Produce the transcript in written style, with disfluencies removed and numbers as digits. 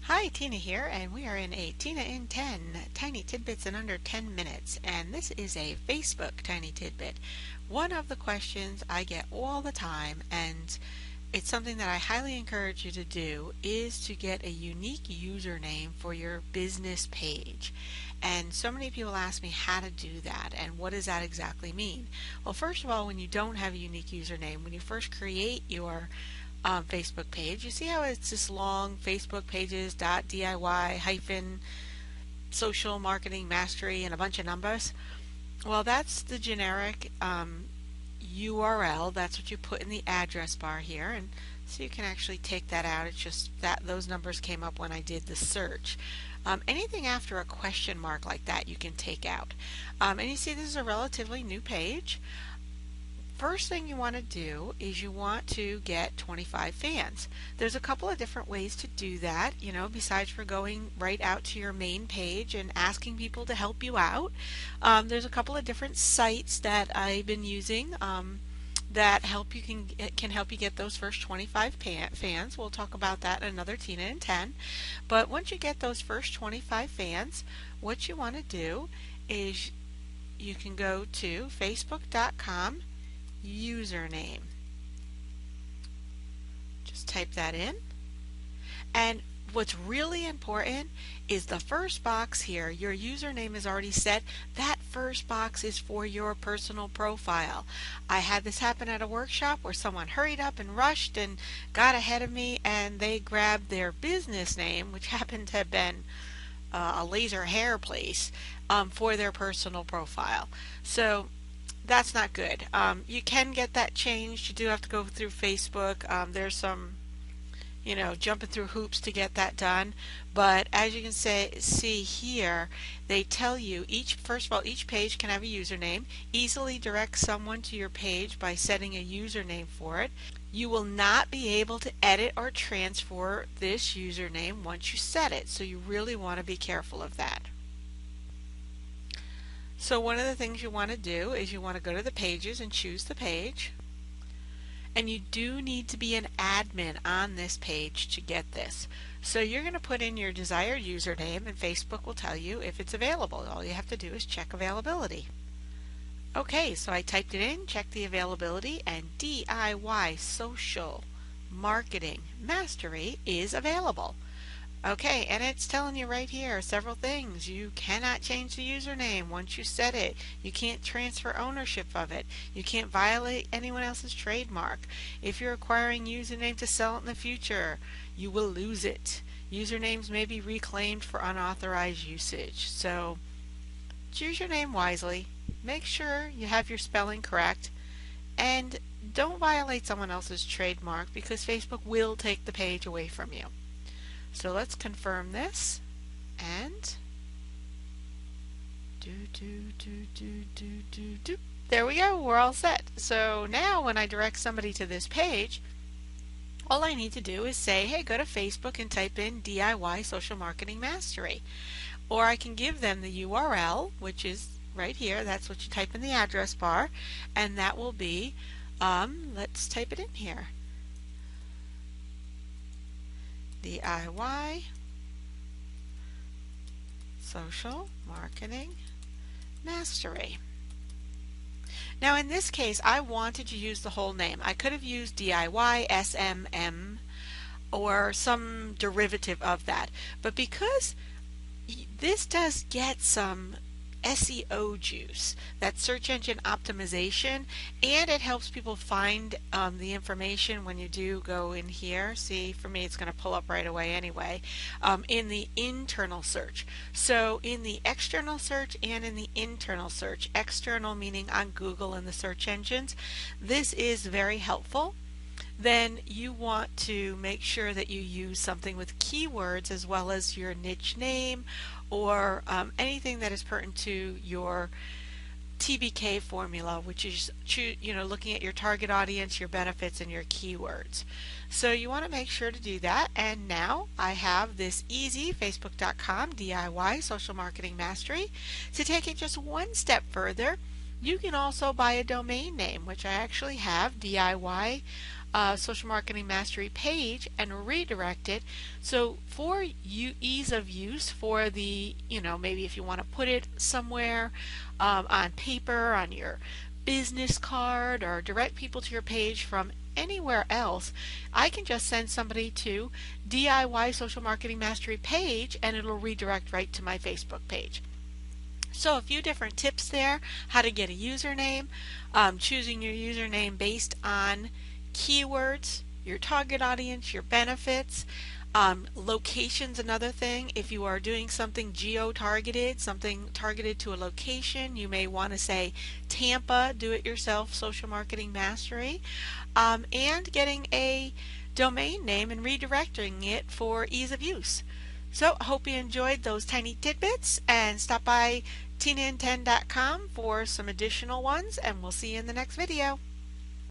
Hi, Tina here, and we are in a Tina in 10 Tiny Tidbits in under 10 minutes, and this is a Facebook Tiny Tidbit. One of the questions I get all the time, and it's something that I highly encourage you to do, is to get a unique username for your business page. And so many people ask me how to do that and what does that exactly mean. Well, first of all, when you don't have a unique username, when you first create your Facebook page, you see how it's this long Facebook pages.diy hyphen social marketing mastery and a bunch of numbers? Well, that's the generic URL. That's what you put in the address bar here, and so you can actually take that out. It's just that those numbers came up when I did the search. Anything after a question mark like that you can take out. And you see this is a relatively new page. First thing you want to do is you want to get 25 fans. There's a couple of different ways to do that, besides for going right out to your main page and asking people to help you out. There's a couple of different sites that I've been using that can help you get those first 25 fans. We'll talk about that in another Tina in 10. But once you get those first 25 fans, what you want to do is you can go to facebook.com username. Just type that in. And what's really important is the first box here. Your username is already set. That first box is for your personal profile. I had this happen at a workshop where someone hurried up and rushed and got ahead of me, and they grabbed their business name, which happened to have been a laser hair place, for their personal profile. So that's not good. You can get that changed. You do have to go through Facebook. There's some, jumping through hoops to get that done. But as you can see here, they tell you first of all, each page can have a username. Easily direct someone to your page by setting a username for it. You will not be able to edit or transfer this username once you set it, so you really want to be careful of that. So one of the things you want to do is you want to go to the pages and choose the page. And you do need to be an admin on this page to get this. So you're going to put in your desired username, and Facebook will tell you if it's available. All you have to do is check availability. Okay, so I typed it in, checked the availability, and DIY Social Marketing Mastery is available. Okay, and it's telling you right here several things. You cannot change the username once you set it. You can't transfer ownership of it. You can't violate anyone else's trademark. If you're acquiring username to sell it in the future, you will lose it. Usernames may be reclaimed for unauthorized usage. So choose your name wisely. Make sure you have your spelling correct. And don't violate someone else's trademark, because Facebook will take the page away from you. So let's confirm this, and there we go, we're all set. So now when I direct somebody to this page, all I need to do is say, hey, go to Facebook and type in DIY Social Marketing Mastery. Or I can give them the URL, which is right here. That's what you type in the address bar, and that will be, let's type it in here. DIY Social Marketing Mastery. Now in this case, I wanted to use the whole name. I could have used DIY SMM or some derivative of that, but because this does get some SEO juice, that search engine optimization, and it helps people find the information when you do go in here. See, for me it's going to pull up right away anyway, in the internal search. So in the external search and in the internal search, external meaning on Google and the search engines, this is very helpful. Then you want to make sure that you use something with keywords as well as your niche name, or anything that is pertinent to your TBK formula, which is looking at your target audience, your benefits, and your keywords. So you want to make sure to do that. And now I have this easy Facebook.com DIY Social Marketing Mastery. To take it just one step further, you can also buy a domain name, which I actually have, DIY social marketing mastery page and redirect it. So for ease of use, for the, maybe if you want to put it somewhere on paper, on your business card, or direct people to your page from anywhere else, I can just send somebody to DIY Social Marketing Mastery page and it'll redirect right to my Facebook page. So a few different tips there: how to get a username, choosing your username based on keywords, your target audience, your benefits. Location's another thing. If you are doing something geo-targeted, something targeted to a location, you may want to say Tampa Do-It-Yourself Social Marketing Mastery, and getting a domain name and redirecting it for ease of use. So I hope you enjoyed those tiny tidbits, and stop by Tina10.com for some additional ones, and we'll see you in the next video.